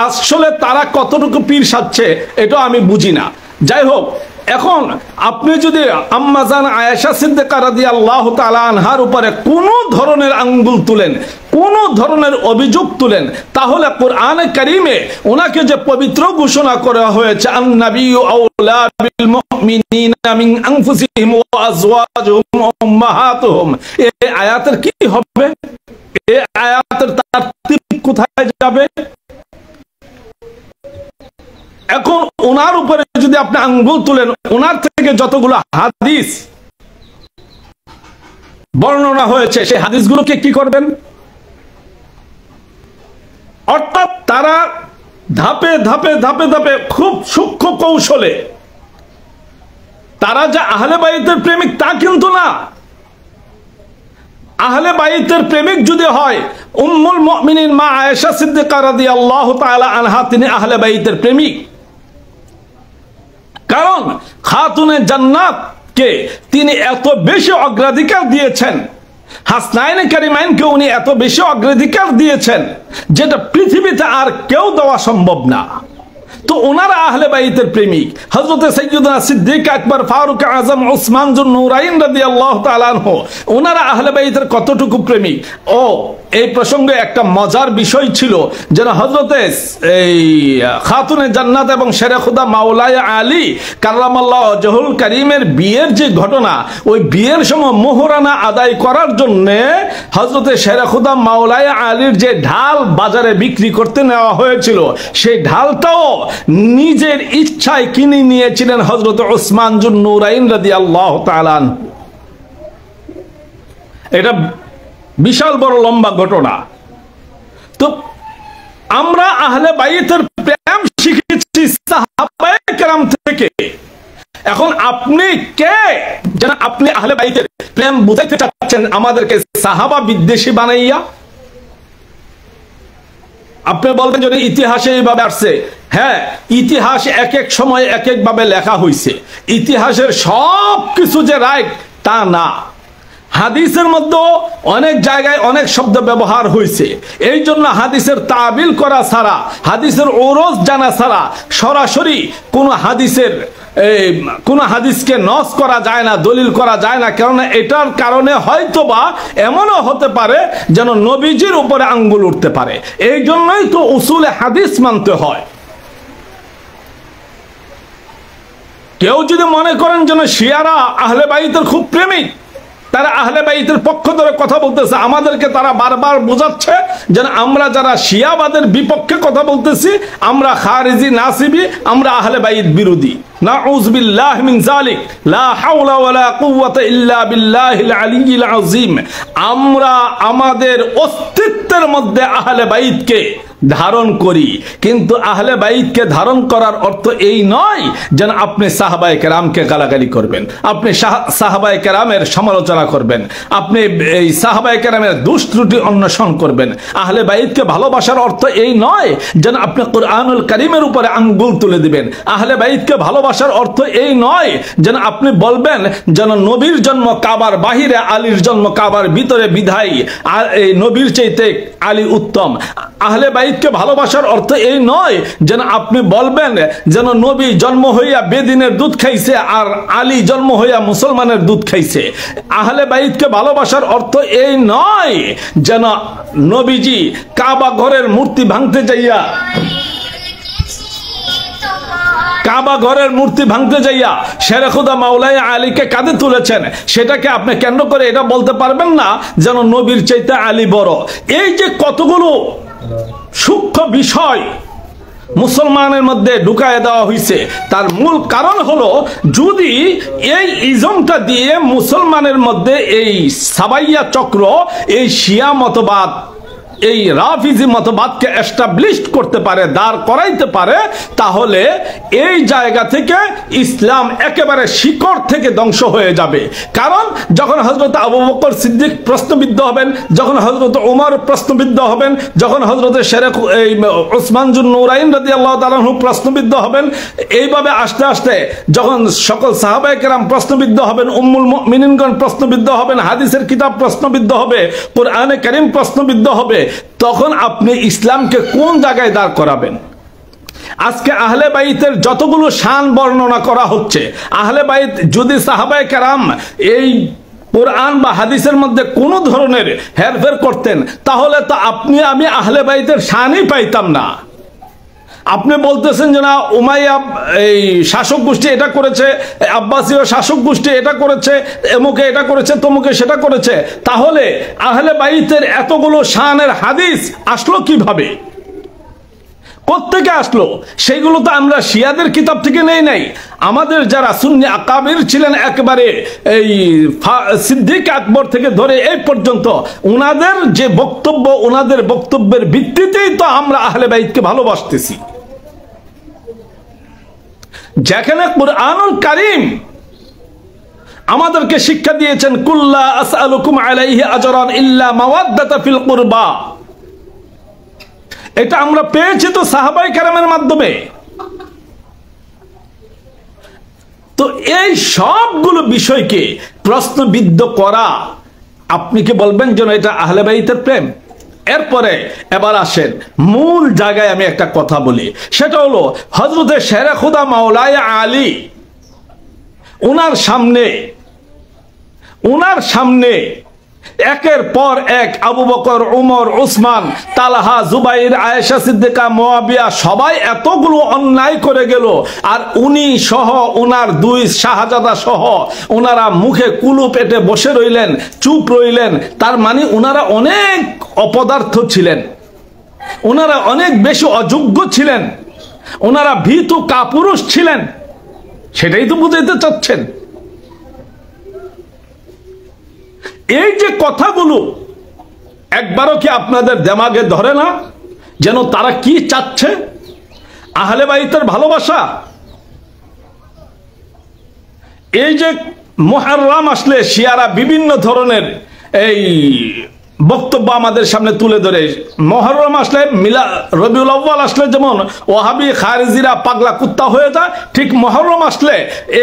আসলে তারা কতটুকু পীর সাজছে এটা আমি বুঝি না। যাই হোক, এখন আপনি যদি আম্মা জান আয়েশা সিদ্দিকা রাদিয়াল্লাহু তাআলা আনহার উপরে কোনো ধরনের আঙ্গুল তুলেন, কোন ধরনের অভিযোগ তুলেন, তাহলে কোরআনে কারীমে ওনাকে যে পবিত্র ঘোষণা করা হয়েছে আন-নাবিয়্যু আওলা বিল মুমিনিনা মিন আনফুসিহিম ওয়া আজওয়াজুহুম উম্মাহাতুহুম, এই আয়াতের কি হবে? এই আয়াতের তারতিব কোথায় যাবে? এখন ওনার উপরে যদি আপনি আঙ্গুল তুলেন, ওনার থেকে যতগুলো হাদিস বর্ণনা হয়েছে সেই হাদিসগুলোকে কি করবেন? অর্থাৎ তারা ধাপে ধাপে ধাপে ধাপে খুব সূক্ষ্ম কৌশলে, তারা যে আহলে বাইতের প্রেমিক তা কিন্তু না। আহলে বাইতের প্রেমিক যদি হয়, উম্মুল মুমিনিন মা আয়েশা সিদ্দিকা রাদিয়াল্লাহু তাআলা আনহা তিনি আহলে বাইতের প্রেমিক। কারণ খাতুনে জান্নাতকে তিনি এত বেশি অগ্রাধিকার দিয়েছেন, হাসনাইনে কারিমাইনকে উনি এত বেশি অগ্রাধিকার দিয়েছেন যেটা পৃথিবীতে আর কেউ দেওয়া সম্ভব না। তো ওনারা আহলে বাইতের প্রেমিক। হযরত সাইয়্যিদুনা সিদ্দিক আকবর ফারুক আজম উসমান যুন নূরাইন রাদিয়াল্লাহু তাআলা আনহু, ওনারা আহলে বাইতের কতটুকু প্রেমিক। ও এই প্রসঙ্গে একটা মজার বিষয় ছিল, যেন হযরতে এই খাতুনে জান্নাত এবং শেরে খুদা মাওলায়ে আলী কাররামাল্লাহু ওয়াজহুল কারীমের বিয়ের যে ঘটনা, ওই বিয়ের সময় মোহরানা আদায় করার জন্য হযরতে শেরে খুদা মাওলায়ে আলীর যে ঢাল বাজারে বিক্রি করতে নেওয়া হয়েছিল, সেই ঢালটাও নিজের ইচ্ছায় কিনে নিয়েছিলেন হযরত উসমান যুন নূরাইন রাদিয়াল্লাহু তাআলা। এটা বিশাল বড় লম্বা ঘটনা। তো আমরা আহলে বাইতের প্রেম শিখেছি সাহাবায়ে কেরাম থেকে। এখন আপনি কে যেন আপনি আহলে বাইতের প্রেম বুঝাইতে চাচ্ছেন আমাদেরকে সাহাবা বিদ্বেষী বানাইয়া? আপনি বলবেন যদি ইতিহাসে এইভাবে আসছে, হ্যাঁ, ইতিহাস এক এক সময় এক এক ভাবে লেখা হয়েছে। ইতিহাসের সব কিছু যে রাইট তা না। হাদিসের মধ্যে অনেক জায়গায় অনেক শব্দ ব্যবহার হয়েছে। এই জন্য হাদিসের তাবিল করা ছাড়া, হাদিসের ওরস জানা ছাড়া সরাসরি কোন হাদিসকে নস করা যায় না, দলিল করা যায় না। কেননা এটার কারণে হয়তোবা এমনও হতে পারে যেন নবীজির উপরে আঙ্গুল উঠতে পারে। এই জন্যই তো উসুলে হাদিস মানতে হয়। কেউ যদি মনে করেন যেন শিয়ারা আহলে বাইতের খুব প্রেমিক, তারা আহলে বাইতের পক্ষ ধরে কথা বলতেছে, আমাদেরকে তারা বারবার বোঝাচ্ছে যেন আমরা যারা শিয়াবাদের বিপক্ষে কথা বলতেছি, আমরা খারিজি নাসিবি, আমরা আহলে বাইত বিরোধী। নাউযু বিল্লাহি মিন যালিক, লা হাওলা ওয়ালা কুওয়াতা ইল্লা বিল্লাহিল আলিয়্যিল আযীম। আমরা আমাদের অস্তিত্বের মধ্যে আহলে বাইতকে ধারণ করি, কিন্তু আহলে বাইতকে ধারণ করার অর্থ এই নয় যেন আপনি সাহাবায়ে কেরামকে গালাগালি করবেন, আপনি সাহাবায়ে কেরামের সমালোচনা করবেন, আপনি এই সাহাবায়ে কেরামের দোষ ত্রুটি অন্বেষণ করবেন। আহলে বাইতকে ভালোবাসার অর্থ এই নয় যেন আপনি কোরআনুল কারীমের উপরে আঙ্গুল তুলে দিবেন। আহলে বাইতকে ভালোবাসার অর্থ এই নয় যেন আপনি বলবেন যেন নবীর জন্ম কাবার বাহিরে, আলীর জন্ম কাবার ভিতরে, বিধায়ী আর এই নবীর চাইতে আলী উত্তম। আহলে বাইতকে ভালোবাসার অর্থ এই নয় যেন আপনি বলবেন যেন নবী জন্ম হইয়া বেদিনের দুধ খাইছে আর আলী জন্ম হইয়া মুসলমানের দুধ খাইছে। আহলে বাইতকে ভালোবাসার অর্থ এই নয় যেন নবীজি কাবা ঘরের মূর্তি ভাঙতে যাইয়া শেরে খুদা মাওলায়ে আলীকে কাঁধে তুলেছেন, সেটাকে আপনি কেন্দ্র করে এটা বলতে পারবেন না যেন নবীর চাইতে আলী বড়। এই যে কতগুলো সূক্ষ্ম বিষয় মুসলমানের মধ্যে ঢুকায় দেওয়া হয়েছে, তার মূল কারণ হলো যদি এই ইজমটা দিয়ে মুসলমানের মধ্যে এই সাবাইয়া চক্র, এই শিয়া মতবাদ এই রাফিজি মতবাদকে এস্টাবলিশ করতে পারে, দাঁড় করাইতে পারে, তাহলে এই জায়গা থেকে ইসলাম একেবারে শিকড় থেকে ধ্বংস হয়ে যাবে। কারণ যখন হযরত আবু বকর সিদ্দিক প্রশ্নবিদ্ধ হবেন, যখন হযরত ওমর প্রশ্নবিদ্ধ হবেন, যখন হযরত শেখ উসমান জুন নুরাইন রাদিয়াল্লাহু তাআলা আনহু প্রশ্নবিদ্ধ হবেন, এইভাবে আস্তে আস্তে যখন সকল সাহাবায়ে কেরাম প্রশ্নবিদ্ধ হবেন, উম্মুল মুমিনিনগণ প্রশ্নবিদ্ধ হবেন, হাদিসের কিতাব প্রশ্নবিদ্ধ হবে, কোরআনে কারীম প্রশ্নবিদ্ধ হবে, তখন আপনি ইসলামকে কোন জায়গায় দাঁড় করাবেন? আজকে আহলে বাইতের যতগুলো শান বর্ণনা করা হচ্ছে, আহলে বাইত যদি সাহাবায়ে কেরাম এই কোরআন বা হাদিসের মধ্যে কোনো ধরনের হেরফের করতেন, তাহলে তো আপনি আমি আহলে বাইতের শানই পাইতাম না। আপনি বলতেছেন যে না, উমাইয়া এই শাসক গোষ্ঠী এটা করেছে, আব্বাসীয় শাসক গোষ্ঠী এটা করেছে, এমুকে এটা করেছে, তমুকে সেটা করেছে, তাহলে আহলে বাইতের এতগুলো শানের হাদিস আসলো কিভাবে, কোত্থেকে আসলো? সেইগুলো তো আমরা শিয়াদের কিতাব থেকে নেই নাই। আমাদের যারা সুন্নি আকাবির ছিলেন, একেবারে এই সিদ্দিক আকবর থেকে ধরে এই পর্যন্ত ওনাদের যে বক্তব্য, ওনাদের বক্তব্যের ভিত্তিতেই তো আমরা আহলে বাইতকে ভালোবাসতেছি। যেখানে কুরআনুল কারীম আমাদেরকে শিক্ষা দিয়েছেন, কুল্লা আসআলুকুম আলাইহি আজরান ইল্লা মাওয়াদ্দাতা ফিল কুরবা, এটা আমরা পেয়েছি তো সাহাবায়ে কেরামের মাধ্যমে। তো এই সবগুলো বিষয়কে প্রশ্নবিদ্ধ করা, আপনি কি বলবেন যেন এটা আহলে বাইতের প্রেম? এরপরে এবার আসেন মূল জায়গায়, আমি একটা কথা বলি, সেটা হলো হযরতে শেরে খুদা মাওলায়ে আলী, ওনার সামনে একের পর এক আবু বকর, উমর, উসমান, তালহা, জুবাইর, আয়েশা সিদ্দিকা, মুয়াবিয়া সবাই এতগুলো অন্যায় করে গেল, আর উনি সহ ওনার দুই শাহজাদা সহ ওনারা মুখে কুলু পেটে বসে রইলেন, চুপ রইলেন। তার মানে ওনারা অনেক অপদার্থ ছিলেন, ওনারা অনেক বেশি অযোগ্য ছিলেন, ওনারা ভীতু কাপুরুষ ছিলেন, সেটাই তো বুঝাইতে চাচ্ছেন। এই যে কথাগুলো একবারও কি আপনাদের দিমাগে ধরে না যেন তারা কি চাচ্ছে? আহলে বাইতের ভালোবাসা। এই যে মুহররম আসলে শিয়ারা বিভিন্ন ধরনের এই বক্তব্য আমাদের সামনে তুলে ধরে, মুহররম আসলে রবিউল আউয়াল আসলে যেমন ওয়াহাবি খারিজিরা পাগলা কুত্তা হয়ে যায়, ঠিক মুহররম আসলে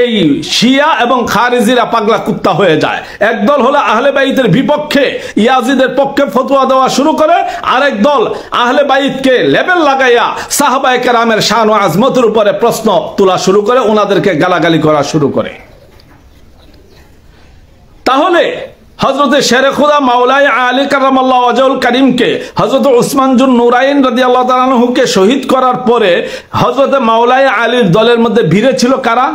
এই শিয়া এবং খারিজিরা পাগলা কুত্তা হয়ে যায়। একদল হলো আহলে বাইতের বিপক্ষে, ইয়াজিদের পক্ষে ফতোয়া দেওয়া শুরু করে, আরেক দল আহলে বাইতকে লেবেল লাগাইয়া সাহাবায়ে কেরামের শান ও আজমতের উপরে প্রশ্ন তোলা শুরু করে, ওনাদেরকে গালাগালি করা শুরু করে। তাহলে হযরতে শেরে খুদা মাওলায়ে আলী কারামাল্লাহু ওয়াজহুল কারীমকে হযরত উসমান জুন নুরাইন রাদিয়াল্লাহু তাআলা আনহুকে শহীদ করার পরে হযরতে মাওলায়ে আলীর দলের মধ্যে ভিড়ে ছিল কারা?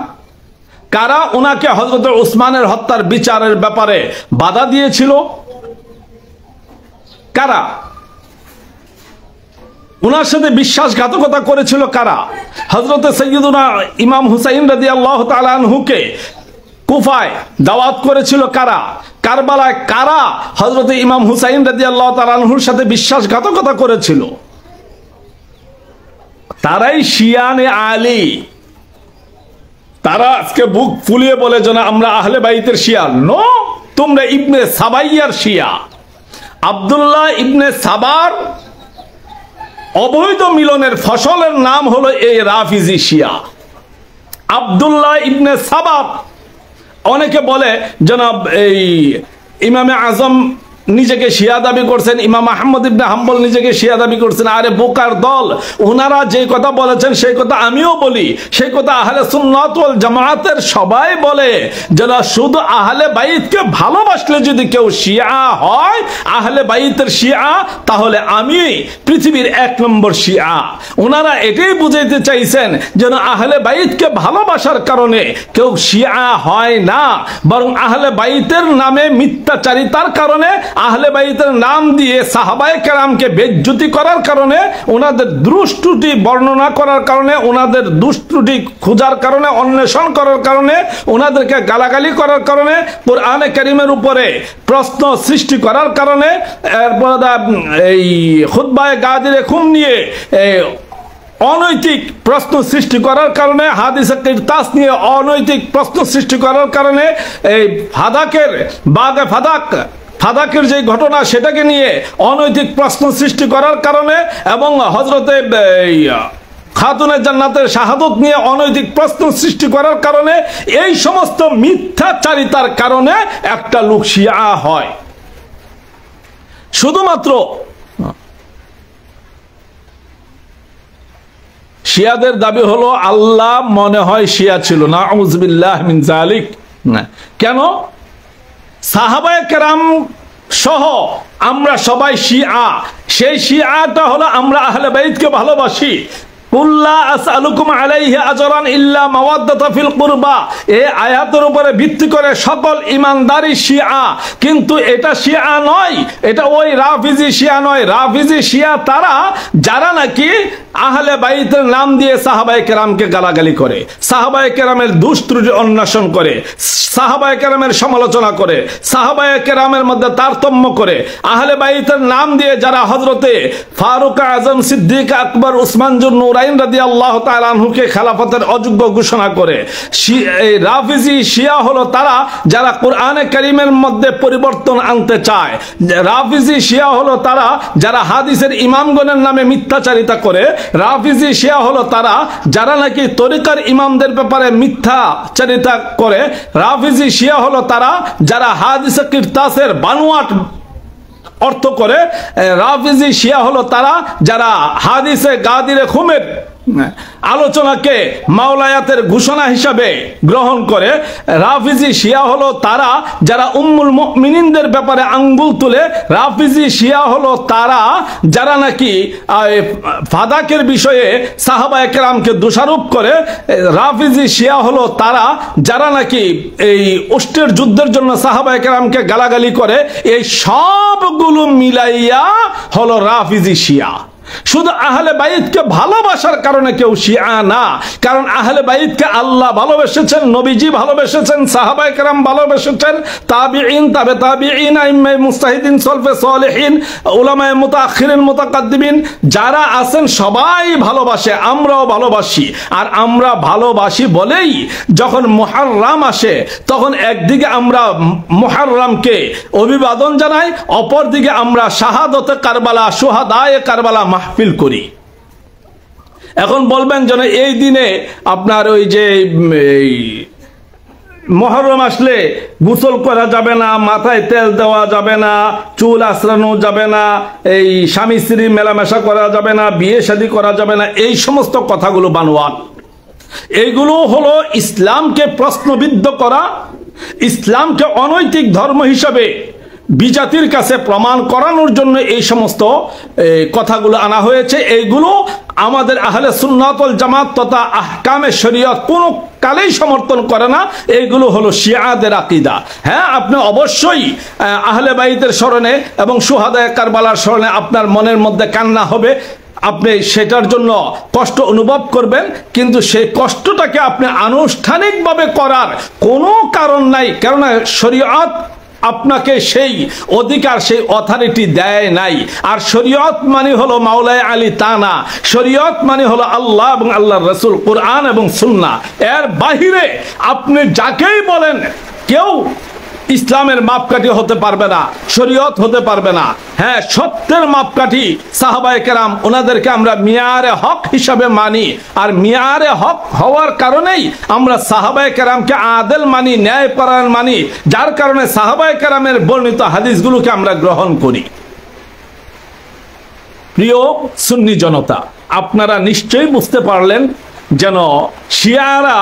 কারা ওনাকে হযরত উসমানের হত্যার বিচারের ব্যাপারে বাধা দিয়েছিল? কারা ওনার সাথে বিশ্বাসঘাতকতা করেছিল? কারা? হযরতে সাইয়্যিদুনা ইমাম হুসাইন রাদিয়াল্লাহু তাআলা আনহুকে কুফায় দাওয়াত করেছিল কারা? কারবালায় কারা হযরত ইমাম হুসাইন রাদিয়াল্লাহু তাআলা আনহুর সাথে বিশ্বাসঘাতকতা করেছিল? তারাই শিয়ানে আলী। তারা আজকে বুক ফুলিয়ে বলে যে না আমরা আহলে বাইতের শিয়া। নো, তোমরা ইবনে সাবাইয়ার শিয়া। আব্দুল্লাহ ইবনে সাবার অবৈধ মিলনের ফসলের নাম হলো এই রাফিজি শিয়া। আব্দুল্লাহ ইবনে সাবার, অনেকে বলে জনাব এই ইমামে আজম নিজেকে শিয়া দাবি করছেন, ইমাম আহমদ ইবনে হাম্বল নিজেকে শিয়া দাবি করছেন। আরে বোকার দল, ওনারা যে কথা বলেছেন সেই কথা আমিও বলি, সেই কথা আহলে সুন্নাত ওয়াল জামায়াতের সবাই বলে। যারা শুধু আহলে বাইতকে ভালোবাসলে যদি কেউ শিয়া হয়, আহলে বাইতের শিয়া, তাহলে আমি পৃথিবীর 1 নম্বর শিয়া। ওনারা এটাই বুঝাইতে চাইছেন যেন আহলে বাইতকে ভালোবাসার কারণে কেউ শিয়া হয় না, বরং আহলে বাইতের নামে মিথ্যাচারিতার কারণে আহলে বাইতের নাম দিয়ে সাহাবায়ে কেরামকে বেজ্জতি করার কারণে, ওনাদের দোষ ত্রুটি বর্ণনা করার কারণে, ওনাদের দোষ ত্রুটি খোঁজার কারণে, অন্বেষণ করার কারণে, ওনাদেরকে গালাগালি করার কারণে, কোরআনে কারীমের উপরে প্রশ্ন সৃষ্টি করার কারণে, এরপর এই খুতবায়ে গাদিরে খুম নিয়ে অনৈতিক প্রশ্ন সৃষ্টি করার কারণে, হাদিসে কিরতাস নিয়ে অনৈতিক প্রশ্ন সৃষ্টি করার কারণে, এই ফাদাকের বাগে ফাদাকের যে ঘটনা সেটাকে নিয়ে অনৈতিক প্রশ্ন সৃষ্টি করার কারণে, এবং হযরতে খাতুনে জান্নাতের শাহাদত নিয়ে অনৈতিক প্রশ্ন সৃষ্টি করার কারণে, এই সমস্ত মিথ্যাচারিতার কারণে একটা লোক শিয়া হয়। শুধুমাত্র শিয়াদের দাবি হলো আল্লাহ মনে হয় শিয়া ছিল, নাউযুবিল্লাহ মিন যালিক। কেন? সাহাবায়ে কেরাম সহ আমরা সবাই শিয়া। সেই শিয়াটা হলো আমরা আহলে বাইতকে ভালোবাসি। কুল্লা আসআলুকুম আলাইহি আজরান ইল্লা মাওয়াদ্দাতা ফিল কুরবা, এই আয়াতের উপরে ভিত্তি করে সকল ঈমানদারি শিয়া। কিন্তু এটা শিয়া নয়, এটা ওই রাফিজি শিয়া নয়। রাফিজি শিয়া তারা যারা নাকি আহলে বাইতের নাম দিয়ে সাহাবায়ে কেরামকে গালাগালি করে, সাহাবায়ে কেরামের দোষ ত্রুটি অন্বেষণ করে, সাহাবায়ে কেরামের সমালোচনা করে, সাহাবায়ে কেরামের মধ্যে তারতম্য করে, আহলে বাইতের নাম দিয়ে যারা হযরতে ফারুক আজম, সিদ্দিক আকবর, উসমান জুন নুরাইন রাদিয়াল্লাহু তাআলা আনহুকে খেলাফতের অযোগ্য ঘোষণা করে। এই রাফিজি শিয়া হলো তারা যারা কোরআনে কারীমের মধ্যে পরিবর্তন আনতে চায়। রাফিজি শিয়া হলো তারা যারা হাদিসের ইমামগণের নামে মিথ্যাচারিতা করে। রাফিজি শিয়া হলো তারা যারা নাকি তরিকার ইমামদের ব্যাপারে মিথ্যাচারিতা করে। রাফিজি শিয়া হলো তারা যারা হাদিসে কিরতাসের বানোয়াট অর্থ করে। রাফিজি শিয়া হলো তারা যারা হাদিসে গাদিরে খুমের আলোচনাকে মাওলায়াতের ঘোষণা হিসাবে গ্রহণ করে। রাফিজি শিয়া হলো তারা যারা উম্মুল মুমিনিনদের ব্যাপারে আঙ্গুল তুলে। রাফিজি শিয়া হলো তারা যারা নাকি ফাদাকের বিষয়ে সাহাবায়ে কেরামকে দোষারোপ করে। রাফিজি শিয়া হলো তারা যারা নাকি এই উষ্টের যুদ্ধের জন্য সাহাবায়ে কেরামকে গালাগালি করে। এই সবগুলো মিলাইয়া হলো রাফিজি শিয়া। শুধু আহলে বাইতকে ভালোবাসার কারণে কেউ শিয়া না, কারণ আহলে বাইতকে আল্লাহ ভালোবেসেছেন, নবীজি ভালোবেসেছেন, সাহাবায়ে কেরাম ভালোবেসেছেন, তাবিঈন, তাবে তাবিঈন, আইম্মায়ে মুজতাহিদিন, সলফে সালেহিন, উলামায়ে মুতাআখিরিন, মুতাকাদ্দিমিন যারা আছেন সবাই ভালোবাসে, আমরাও ভালোবাসি। আর আমরা ভালোবাসি বলেই যখন মুহররম আসে তখন একদিকে আমরা মুহররমকে অভিবাদন জানাই, অপরদিকে আমরা শাহাদতে কারবালা, শুহাদায়ে কারবালা মাহফিল করি। এখন বলবেন যেন এই দিনে আপনার ওই যে মুহররম আসলে গোসল করা যাবে না, মাথায় তেল দেওয়া যাবে না, চুল আঁচড়ানো যাবে না, এই স্বামী স্ত্রী মেলামেশা করা যাবে না, বিয়ে শাদী করা যাবে না, এই সমস্ত কথাগুলো বানোয়াট। এইগুলো হলো ইসলামকে প্রশ্নবিদ্ধ করা, ইসলামকে অনৈতিক ধর্ম হিসাবে বিজাতির কাছে প্রমাণ করানোর জন্য এই সমস্ত কথাগুলো আনা হয়েছে। এইগুলো আমাদের আহলে সুন্নাত ওয়াল জামাত তথা আহকামে শরীয়ত কোনো কালেই সমর্থন করে না। এইগুলো হলো শিয়াদের আকীদা। হ্যাঁ, আপনি অবশ্যই আহলে বাইতের স্মরণে এবং শুহাদায়ে কারবালার স্মরণে আপনার মনের মধ্যে কান্না হবে, আপনি সেটার জন্য কষ্ট অনুভব করবেন, কিন্তু সেই কষ্টটাকে আপনি আনুষ্ঠানিকভাবে করার কোনো কারণ নাই, কেননা শরীয়ত আপনাকে সেই অধিকার, সেই অথরিটি দেয় নাই। আর শরীয়ত মানে হলো মাওলায়ে আলী তা না, শরীয়ত মানে হলো আল্লাহ এবং আল্লাহর রাসূল, কোরআন এবং সুন্নাহ। এর বাহিরে আপনি যাকেই বলেন কেউ ইসলামের মাপকাঠি হতে পারবে না, শরীয়ত হতে পারবে না। হ্যাঁ, সত্যের মাপকাঠি সাহাবায়ে কেরাম, ওনাদেরকে আমরা মিয়ারে হক হিসাবে মানি। আর মিয়ারে হক হওয়ার কারণেই আমরা সাহাবায়ে কেরামকে আদেল মানি, ন্যায়পরায়ণ মানি, যার কারণে সাহাবায়ে কেরামের বর্ণিত হাদিসগুলোকে আমরা গ্রহণ করি। প্রিয় সুন্নি জনতা, আপনারা নিশ্চয়ই বুঝতে পারলেন যেন শিয়ারা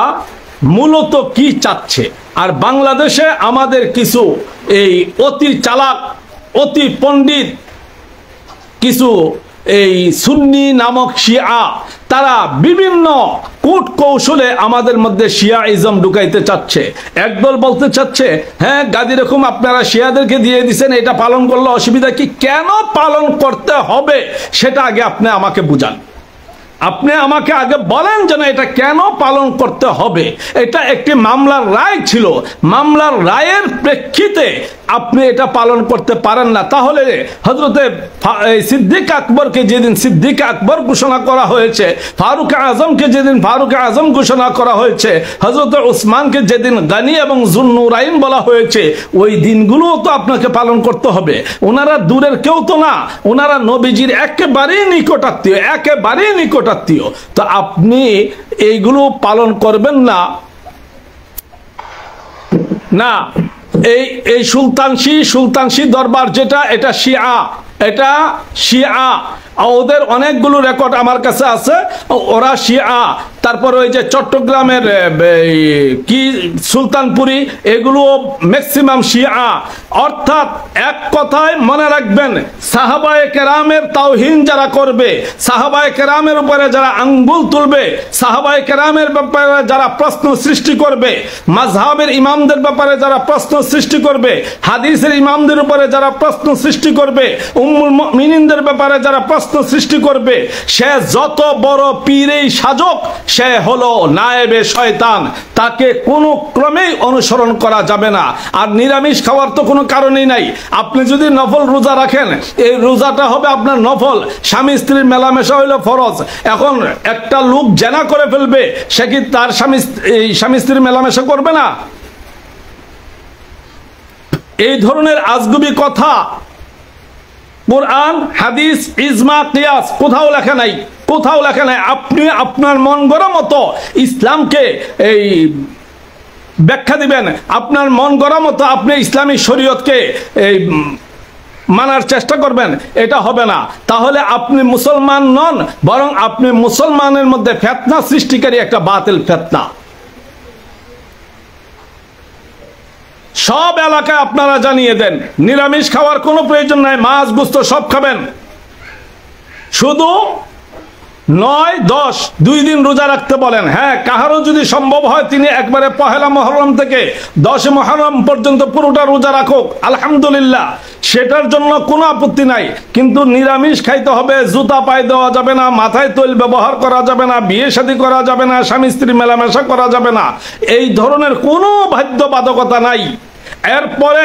মূলত কি চাচ্ছে। আর বাংলাদেশে আমাদের কিছু এই অতি চালাক, অতি পণ্ডিত কিছু এই সুন্নি নামক শিয়া তারা বিভিন্ন কূট কৌশলে আমাদের মধ্যে শিয়াইজম ঢুকাইতে চাচ্ছে। একদল বলতে চাচ্ছে, হ্যাঁ গাদি রকম আপনারা শিয়াদেরকে দিয়ে দিচ্ছেন, এটা পালন করলে অসুবিধা কি? কেন পালন করতে হবে সেটা আগে আপনি আমাকে বুঝান। আপনি আমাকে আগে বলেন যেন এটা কেন পালন করতে হবে। এটা একটি মামলার রায় ছিল, মামলার রায়ের প্রেক্ষিতে আপনি এটা পালন করতে পারেন না। তাহলে হযরতে সিদ্দিক আকবরকে যেদিন সিদ্দিক আকবর ঘোষণা করা হয়েছে, ফারুক আজমকে যেদিন ফারুক আজম ঘোষণা করা হয়েছে, হযরত উসমানকে যেদিন গানি এবং যুন্নুরাইন বলা হয়েছে, ওই দিনগুলোও তো আপনাকে পালন করতে হবে। ওনারা দূরের কেউ তো না, ওনারা নবীজির একেবারেই নিকটাত্মীয়, একেবারেই নিকটাত্মীয়। তো আপনি এইগুলো পালন করবেন না। না, এই সুলতানশি দরবার যেটা, এটা শিয়া, এটা শিয়া। ওদের অনেকগুলো রেকর্ড আমার কাছে আছে, ওরা শিয়া। তারপর ওই যে চট্টগ্রামের কি সুলতানপুরি, এগুলো ম্যাক্সিমাম শিয়া। অর্থাৎ এক কথায় মনে রাখবেন, সাহাবায়ে কেরামের তাওহীন যারা করবে, সাহাবায়ে কেরামের উপরে যারা আঙ্গুল তুলবে, সাহাবায়ে কেরামের ব্যাপারে যারা প্রশ্ন সৃষ্টি করবে, মাযহাবের ইমামদের ব্যাপারে যারা প্রশ্ন সৃষ্টি করবে, হাদিসের ইমামদের উপরে যারা প্রশ্ন সৃষ্টি করবে, উম্মুল মুমিনিনদের ব্যাপারে যারা প্রশ্ন সৃষ্টি করবে, সে যত বড় পীরেই সাজক, সে হলো নায়েবে শয়তান। তাকে কোনো ক্রমেই অনুসরণ করা যাবে না। আর নিরামিষ খাওয়ার তো কোনো কারণই নাই। আপনি যদি নফল রোজা রাখেন, এই রোজাটা হবে আপনার নফল। স্বামী স্ত্রীর মেলামেশা হইল ফরজ। এখন একটা লোক জেনা করে ফেলবে, সে কি তার স্বামী স্ত্রীর মেলামেশা করবে না? এই ধরনের আজগুবি কথা কুরআন, হাদিস, ইজমা, কিয়াস কোথাও লেখা নাই, কোথাও লেখা নাই। আপনি আপনার মন গড়া মতো ইসলামকে এই ব্যাখ্যা দিবেন, আপনার মন গড়া মতো আপনি ইসলামী শরীয়তকে এই মানার চেষ্টা করবেন, এটা হবে না। তাহলে আপনি মুসলমান নন, বরং আপনি মুসলমানের মধ্যে ফিতনা সৃষ্টিকারী একটা বাতিল ফিতনা। সব এলাকায় আপনারা জানিয়ে দেন, নিরামিষ খাওয়ার কোনো প্রয়োজন নাই, মাছ গোস্ত সব খাবেন। শুধু 9-10 2 দিন রোজা রাখতে বলেন। হ্যাঁ, কাহারও যদি সম্ভব হয় তিনি একবারে পহেলা মুহররম থেকে 10 মুহররম পর্যন্ত পুরোটা রোজা রাখুক, আলহামদুলিল্লাহ, সেটার জন্য কোনো আপত্তি নাই। কিন্তু নিরামিষ খাইতে হবে, জুতা পায়ে দেওয়া যাবে না, মাথায় তৈল ব্যবহার করা যাবে না, বিয়ে শাদী করা যাবে না, স্বামী স্ত্রী মেলামেশা করা যাবে না, এই ধরনের কোনো বাধ্যবাধকতা নাই। এরপরে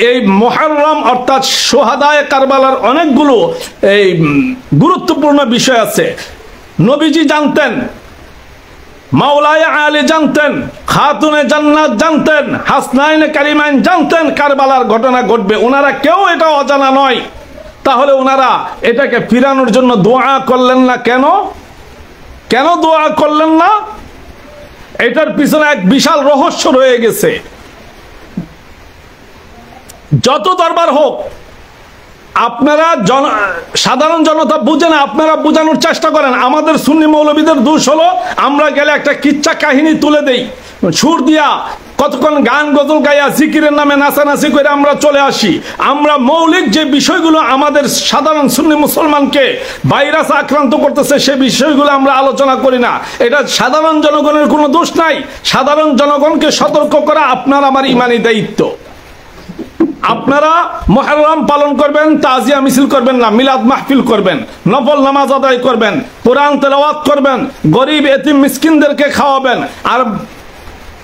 এই মুহররম অর্থাৎ শুহাদায়ে কারবালার অনেকগুলো এই গুরুত্বপূর্ণ বিষয় আছে। নবীজি জানতেন, মাওলায়ে আলী জানতেন, খাতুনে জান্নাত জানতেন, হাসনাইনে কারিমাইন জানতেন কারবালার ঘটনা ঘটবে। ওনারা কেউ এটা অজানা নয়। তাহলে ওনারা এটাকে ফিরানোর জন্য দোয়া করলেন না কেন? কেন দোয়া করলেন না? এটার পিছনে এক বিশাল রহস্য রয়ে গেছে। যত দরবার হোক, আপনারা সাধারণ জনতা বুঝে না, আপনারা বোঝানোর চেষ্টা করেন। আমাদের সুন্নি মৌলবীদের দোষ হলো, আমরা গেলে একটা কিচ্ছা কাহিনী তুলে দেই, সুর দিয়া কতক্ষণ গান গজল গাইয়া জিকিরের নামে নাচানাচি করে আমরা চলে আসি। আমরা মৌলিক যে বিষয়গুলো আমাদের সাধারণ সুন্নি মুসলমানকে ভাইরাস আক্রান্ত করতেছে, সে বিষয়গুলো আমরা আলোচনা করি না। এটা সাধারণ জনগণের কোনো দোষ নাই। সাধারণ জনগণকে সতর্ক করা আপনার আমার ইমানি দায়িত্ব। আপনারা মুহররম পালন করবেন, তাজিয়া মিছিল করবেন না, মিলাদ মাহফিল করবেন, নফল নামাজ আদায় করবেন, কোরআন তেলাওয়াত করবেন, গরিব এতিম মিসকিনদেরকে খাওয়াবেন, আর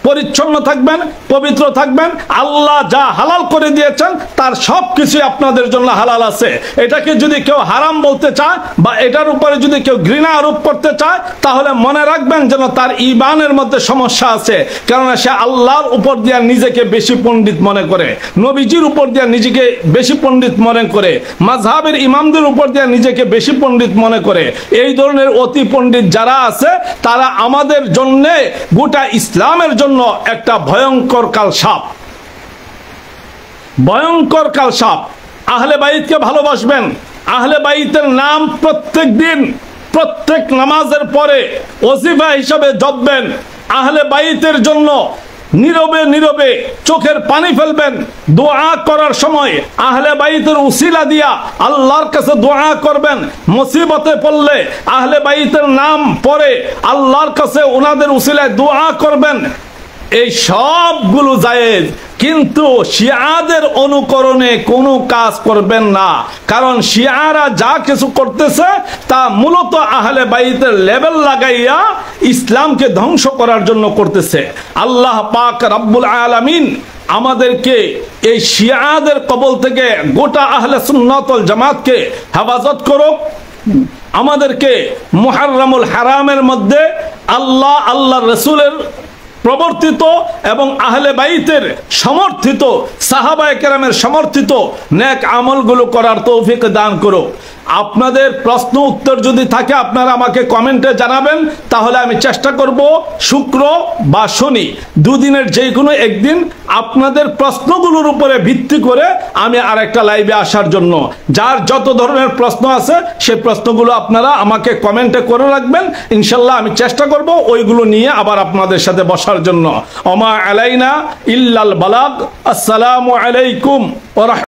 পরিচ্ছন্ন থাকবেন, পবিত্র থাকবেন। আল্লাহ যা হালাল করে দিয়েছেন তার সব কিছুই আপনাদের জন্য হালাল আছে। এটাকে যদি কেউ হারাম বলতে চায় বা এটার উপরে যদি কেউ ঘৃণা আরোপ করতে চায়, তাহলে মনে রাখবেন যেন তার ঈমানের মধ্যে সমস্যা আছে। কেননা সে আল্লাহর উপর দিয়া নিজেকে বেশি পণ্ডিত মনে করে, নবীজির উপর দিয়া নিজেকে বেশি পণ্ডিত মনে করে, মাযহাবের ইমামদের উপর দিয়া নিজেকে বেশি পণ্ডিত মনে করে। এই ধরনের অতি পণ্ডিত যারা আছে, তারা আমাদের জন্য, গোটা ইসলামের জন্য একটা ভয়ঙ্কর কাল সাপ, ভয়ঙ্কর কাল সাপ। আহলে বাইতকে ভালোবাসবেন, আহলে বাইতের নাম প্রত্যেক দিন প্রত্যেক নামাজের পরে ওজিফা হিসাবে জপবেন। আহলে বাইতের জন্য নীরবে নীরবে চোখের পানি ফেলবেন, দোয়া করার সময় আহলে বাইতের উসিলা দিয়া আল্লাহর কাছে দোয়া করবেন। মুসিবতে পড়লে আহলে বাইতের নাম পড়ে আল্লাহর কাছে ওনাদের উসিলায় দোয়া করবেন। এই সবগুলো জায়েজ, কিন্তু শিয়াদের অনুকরণে কোনো কাজ করবেন না, কারণ শিয়ারা যা কিছু করতেছে তা মূলত আহলে বাইতের লেভেল লাগাইয়া ইসলামকে ধ্বংস করার জন্য করতেছে। আল্লাহ পাক রব্বুল আলামিন আমাদেরকে এই শিয়াদের কবল থেকে গোটা আহলে সুন্নাত ওয়াল জামাতকে হেফাজত করুক। আমাদেরকে মুহাররমুল হারামের মধ্যে আল্লাহ রাসূলের প্রবর্তিত এবং আহলে বাইতের সমর্থিত, সাহাবায়ে কেরামের সমর্থিত নেক আমলগুলো করার তৌফিক দান করো। আপনাদের প্রশ্ন উত্তর যদি থাকে আপনারা আমাকে কমেন্টে জানাবেন, তাহলে আমি চেষ্টা করব শুক্র বা শনি দুদিনের যে কোনো একদিন আপনাদের প্রশ্নগুলোর উপরে ভিত্তি করে আমি আরেকটা লাইভে আসার জন্য। যার যত ধরনের প্রশ্ন আছে সেই প্রশ্নগুলো আপনারা আমাকে কমেন্টে করে রাখবেন, ইনশাল্লাহ আমি চেষ্টা করব ওইগুলো নিয়ে আবার আপনাদের সাথে বসার জন্য। ওমা আলাইনা ইল্লাল বালাগ। আসসালামু আলাইকুম ওয়া রাহমাতুল্লাহ।